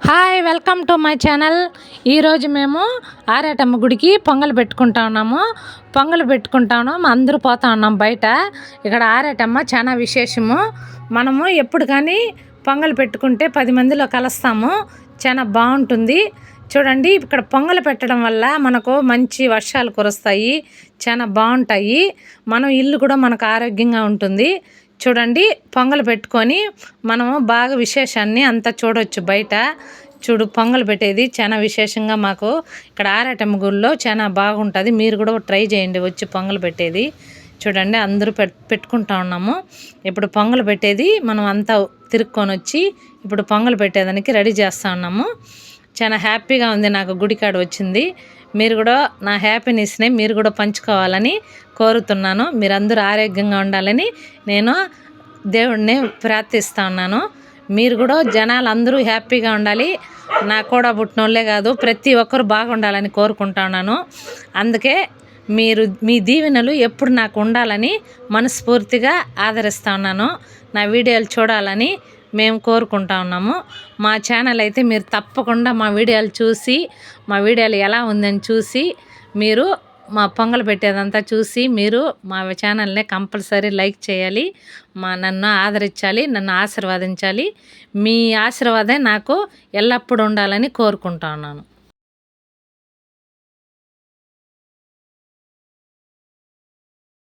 Hi welcome to my channel. ఈరోజు మేము ఆరేటమ్మ గుడికి పొంగల్ పెట్టుకుంటా ఉన్నాము. అందరూ పోతా ఉన్నాం బయట. ఇక్కడ ఆరేటమ్మ చాలా విశేషము. మనము ఎప్పుడు కానీ పొంగల్ పెట్టుకుంటే 10 మందిలో కలుస్తాము. చాలా బాగుంటుంది. చూడండి, ఇక్కడ పొంగల్ పెట్టడం వల్ల మనకు మంచి వర్షాలు కురుస్తాయి, చాలా బాగుంటాయి. మనం ఇల్లు కూడా మనకు ఆరోగ్యంగా ఉంటుంది. చూడండి, పొంగల్ పెట్టుకొని మనము బాగా విశేషాన్ని అంతా చూడవచ్చు బయట. చూడు, పొంగల్ పెట్టేది చాలా విశేషంగా మాకు ఇక్కడ ఆరాటమ్మ గుడిలో చాలా బాగుంటుంది. మీరు కూడా ట్రై చేయండి వచ్చి పొంగల్ పెట్టేది. చూడండి, అందరూ పెట్టుకుంటా ఉన్నాము. ఇప్పుడు పొంగల్ పెట్టేది మనం అంతా తిరుక్కొని వచ్చి ఇప్పుడు పొంగల్ పెట్టేదానికి రెడీ చేస్తూ ఉన్నాము. చాలా హ్యాపీగా ఉంది నాకు గుడికాడ వచ్చింది. మీరు కూడా నా హ్యాపీనెస్ని మీరు కూడా పంచుకోవాలని కోరుతున్నాను. మీరందరూ ఆరోగ్యంగా ఉండాలని నేను దేవుడిని ప్రార్థిస్తూ ఉన్నాను. మీరు కూడా జనాలు అందరూ హ్యాపీగా ఉండాలి. నా కూడా పుట్టినోళ్ళే కాదు, ప్రతి ఒక్కరు బాగుండాలని కోరుకుంటున్నాను. అందుకే మీరు మీ దీవెనలు ఎప్పుడు నాకు ఉండాలని మనస్ఫూర్తిగా ఆదరిస్తూ ఉన్నాను. నా వీడియోలు చూడాలని మేము కోరుకుంటా ఉన్నాము. మా ఛానల్ అయితే మీరు తప్పకుండా మా వీడియోలు చూసి, మా వీడియోలు ఎలా ఉందని చూసి, మీరు మా పొంగల్ పెట్టేదంతా చూసి మీరు మా ఛానల్ని కంపల్సరీ లైక్ చేయాలి. నన్ను ఆదరించాలి, నన్ను ఆశీర్వదించాలి. మీ ఆశీర్వాదం నాకు ఎల్లప్పుడూ ఉండాలని కోరుకుంటా ఉన్నాను.